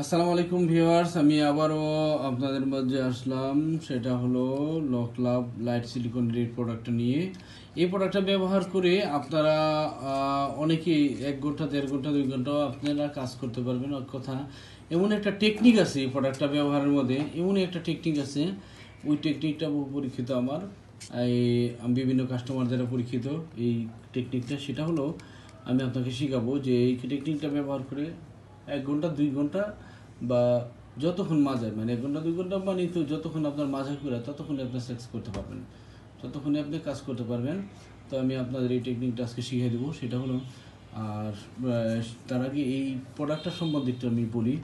আসসালামু আলাইকুম ভিউয়ার্স, আমি আবারও আপনাদের মধ্যে আসলাম। সেটা হলো লকলাভ লাইট সিলিকন রিড প্রোডাক্টটা নিয়ে। এই প্রোডাক্টটা ব্যবহার করে আপনারা অনেকেই 1 ঘন্টা 1.5 ঘন্টা 2 ঘন্টা আপনারা কাজ করতে পারবেন। এক কথা এমন একটা টেকনিক আছে এই প্রোডাক্টটা ব্যবহারের মধ্যে, এমনই একটা টেকনিক আছে। ওই টেকনিকটা বহু পরীক্ষিত আমার, আমি বিভিন্ন কাস্টমার দ্বারা পরীক্ষিত এই টেকনিকটা। সেটা হলো আমি আপনাকে শেখাবো যে এই টেকনিকটা ব্যবহার করে 1 ঘন্টা 2 ঘন্টা বা যতক্ষণ মাজায়, মানে 1 ঘন্টা 2 ঘন্টা মানে তো যতক্ষণ আপনার মাজা করে ততক্ষণে আপনি সেক্স করতে পারবেন, ততক্ষণে আপনি কাজ করতে পারবেন। তো আমি আপনাদের এই টেকনিকটা আজকে শিখিয়ে দেবো। সেটা হলো আর তার আগে এই প্রোডাক্টটা সম্বন্ধে একটু আমি বলি।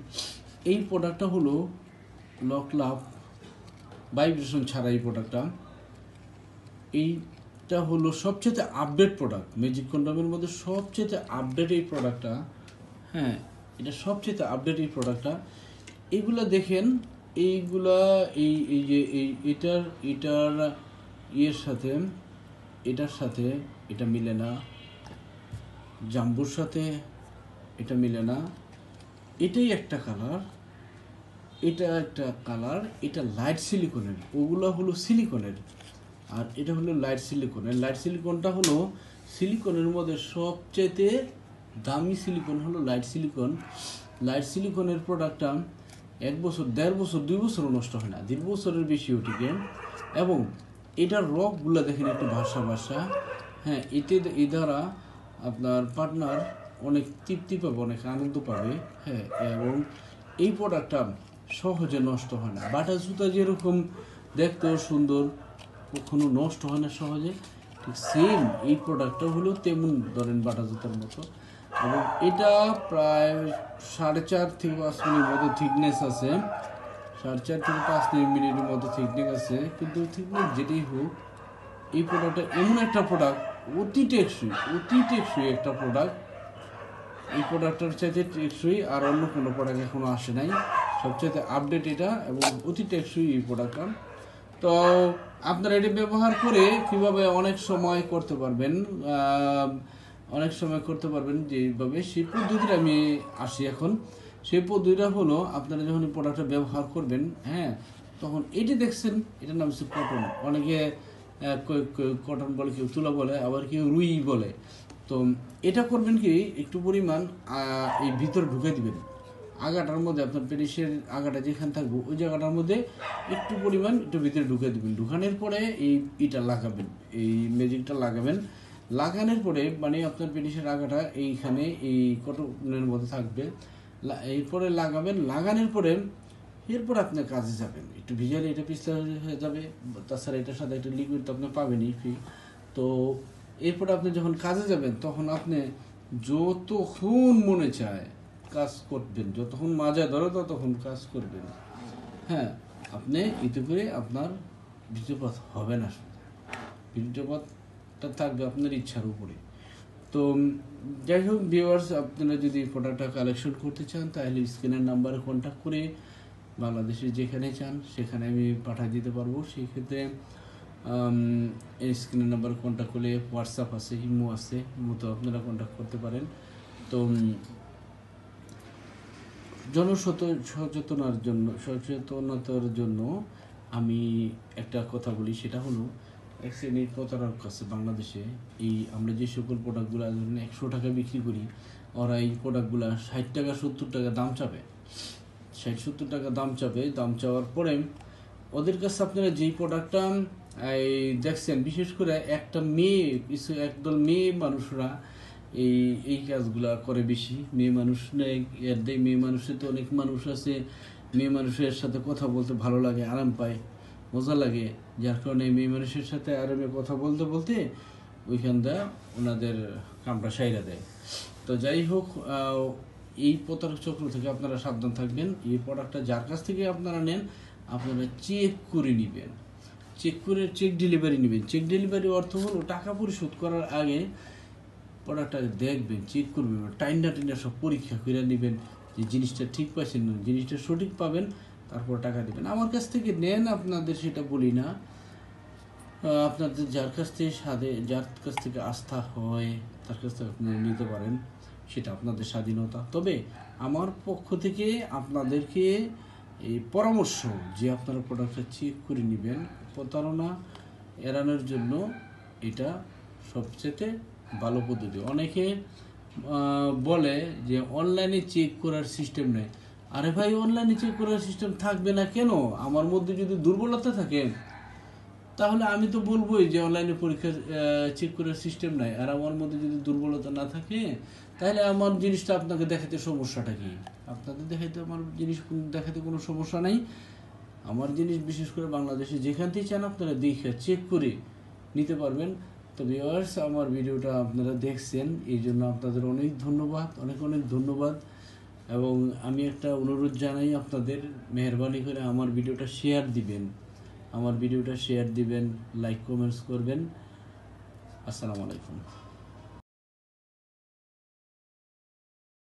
এই প্রোডাক্টটা হলো লকলাভ ভাইব্রেশন ছাড়া এই প্রোডাক্টটা। এইটা হলো সবচেয়ে আপডেট প্রোডাক্ট ম্যাজিক কন্ডমের মধ্যে, সবচেয়ে আপডেট এই প্রোডাক্টটা। হ্যাঁ, এটা সবচেয়ে আপডেট এই প্রোডাক্টটা। এইগুলা দেখেন, এইগুলা এই এই যে এটার এটার ইয়ের সাথে এটার সাথে এটা মিলে না, জাম্বুর সাথে এটা মিলে না। এটাই একটা কালার, এটা একটা কালার, এটা লাইট সিলিকনের, ওগুলো হলো সিলিকনের, আর এটা হলো লাইট সিলিকনের। লাইট সিলিকনটা হলো সিলিকনের মধ্যে সবচেয়ে দামি সিলিকন হলো লাইট সিলিকন। লাইট সিলিকনের প্রোডাক্টটা 1 বছর 1.5 বছর 2 বছরও নষ্ট হয় না, 1.5 বছরের বেশিও টিকে। এবং এটার রকগুলো দেখেন একটু ভাসা ভাসা। হ্যাঁ, এ দ্বারা আপনার পার্টনার অনেক তৃপ্তি পাবে, অনেক আনন্দ পাবে। হ্যাঁ, এবং এই প্রোডাক্টটা সহজে নষ্ট হয় না। বাটা জুতা যেরকম দেখতেও সুন্দর, কখনো নষ্ট হয় না সহজে, ঠিক সেম এই প্রোডাক্টটা হলো তেমন ধরেন বাটা জুতার মতো। এবং এটা প্রায় 4.5 থেকে 5 মিনিটের মতো থিকনেস আছে, 4.5 থেকে 5 মিনিটের মতো থিকনেস আছে। কিন্তু থিকনেস যেটাই হোক, এই প্রোডাক্টটা এমন একটা প্রোডাক্ট, অতি টেকসই একটা প্রোডাক্ট। এই প্রোডাক্টটার চাইতে টেকসই আর অন্য কোনো প্রোডাক্ট এখনো আসে নাই। সবচেয়ে আপডেট এটা এবং অতি টেকসই এই প্রোডাক্টটা। তো আপনারা এটি ব্যবহার করে কীভাবে অনেক সময় করতে পারবেন, যেভাবে সেই পদ্ধতিটা আমি আসি এখন। সেই পদ্ধতিটা হলো আপনারা যখন এই প্রোডাক্টটা ব্যবহার করবেন, হ্যাঁ, তখন এটি দেখছেন, এটার নাম হচ্ছে কটন। অনেকে কটন বলে, কেউ তুলা বলে, আবার কেউ রুই বলে। তো এটা করবেন কি, একটু পরিমাণ এই ভিতরে ঢুকে দিবেন আগাটার মধ্যে, আপনার পেনিসের আগাটা যেখানে থাকবে ওই জায়গাটার মধ্যে একটু পরিমাণ একটু ভিতরে ঢুকে দেবেন। ঢুকানোর পরে এইটা লাগাবেন, এই ম্যাজিকটা লাগাবেন। লাগানোর পরে মানে আপনার পেনিসের আগাটা এইখানে এই কটনের মধ্যে থাকবে। এরপরে লাগাবেন, লাগানোর পরে এরপর আপনি কাজে যাবেন। একটু ভিজালে এটা পিছলা হয়ে যাবে, তাছাড়া এটার সাথে একটা লিকুইড তো আপনি পাবেনই ফ্রি। তো এরপরে আপনি যখন কাজে যাবেন তখন আপনি যতক্ষণ মনে চায় কাজ করবেন, যতক্ষণ মাজায় ধরে ততক্ষণ কাজ করবেন। হ্যাঁ, আপনি এতে করে আপনার বীর্যপাত হবে না, বীর্যপাতটা থাকবে আপনার ইচ্ছার উপরে। তো যাই হোক ভিউয়ার্স, আপনারা যদি প্রোডাক্টটা কালেকশন করতে চান তাহলে স্ক্রিনের নাম্বারে কন্ট্যাক্ট করে বাংলাদেশে যেখানে চান সেখানে আমি পাঠিয়ে দিতে পারবো। সেই ক্ষেত্রে এই স্ক্রিনের নাম্বারে কন্ট্যাক্ট করলে হোয়াটসঅ্যাপ আছে, ইমো আছে, ইমোতে আপনারা কন্ট্যাক্ট করতে পারেন। তো সচেতনতার জন্য আমি একটা কথা বলি। সেটা হলো এক শ্রেণীর প্রতারক আছে বাংলাদেশে। এই আমরা যে সকল প্রোডাক্টগুলো 100 টাকা বিক্রি করি, ওরা এই প্রোডাক্টগুলো 60 টাকা 70 টাকা দাম চাবে, 60-70 টাকা দাম চাবে। দাম চাওয়ার পরে ওদের কাছে আপনারা যেই প্রোডাক্টটা এই দেখছেন, বিশেষ করে একটা মেয়ে, কিছু একদল মেয়ে মানুষরা এই এই কাজগুলা করে বেশি। মেয়ে মানুষ এর দেয়, মেয়ে মানুষের তো অনেক মানুষ আছে, মেয়ে মানুষের সাথে কথা বলতে ভালো লাগে, আরাম পায়, মজা লাগে, যার কারণে মেয়ে মানুষের সাথে আরামে কথা বলতে বলতে ওইখানটা ওনাদের কামটা সাইরা দেয়। তো যাই হোক, এই প্রতারক চক্র থেকে আপনারা সাবধান থাকবেন। এই প্রোডাক্টটা যার কাছ থেকে আপনারা নেন, আপনারা চেক করে নেবেন, চেক ডেলিভারি নেবেন। চেক ডেলিভারি অর্থ হলো টাকা পরিশোধ করার আগে প্রোডাক্টটা দেখবেন, চেক করবেন, টাইনা সব পরীক্ষা করে নেবেন যে জিনিসটা ঠিক পাচ্ছেন না, জিনিসটা সঠিক পাবেন, তারপর টাকা দেবেন। আমার কাছ থেকে নেন, আপনাদের সেটা বলি না। আপনাদের যার কাছ থেকে আস্থা হয় তার কাছ থেকে আপনারা নিতে পারেন। সেটা আপনাদের স্বাধীনতা। তবে আমার পক্ষ থেকে আপনাদেরকে এই পরামর্শ যে আপনারা প্রোডাক্টটা চেক করে নেবেন, প্রতারণা এড়ানোর জন্য এটা সবচেয়ে ভালো পদ্ধতি। অনেকে বলে যে অনলাইনে চেক করার সিস্টেম নেই। আরে ভাই, অনলাইনে চেক করার সিস্টেম থাকবে না কেন? আমার মধ্যে যদি দুর্বলতা থাকে তাহলে আমি তো বলবোই যে অনলাইনে পরীক্ষা চেক করার সিস্টেম নাই। আর আমার মধ্যে যদি দুর্বলতা না থাকে তাহলে আমার জিনিসটা আপনাকে দেখাতে সমস্যাটা কি? আপনাদের দেখাইতে আমার জিনিস দেখাতে কোনো সমস্যা নাই। আমার জিনিস বিশেষ করে বাংলাদেশে যেখান থেকে চান আপনারা দেখে চেক করে নিতে পারবেন। তো ভিউয়ার্স, আমার ভিডিওটা আপনারা দেখছেন, এই জন্য আপনাদের অনেক ধন্যবাদ, অনেক অনেক ধন্যবাদ। এবং আমি একটা অনুরোধ জানাই আপনাদের, মেহরবানি করে আমার ভিডিওটা শেয়ার দিবেন, লাইক কমেন্টস করবেন। আসসালামু আলাইকুম।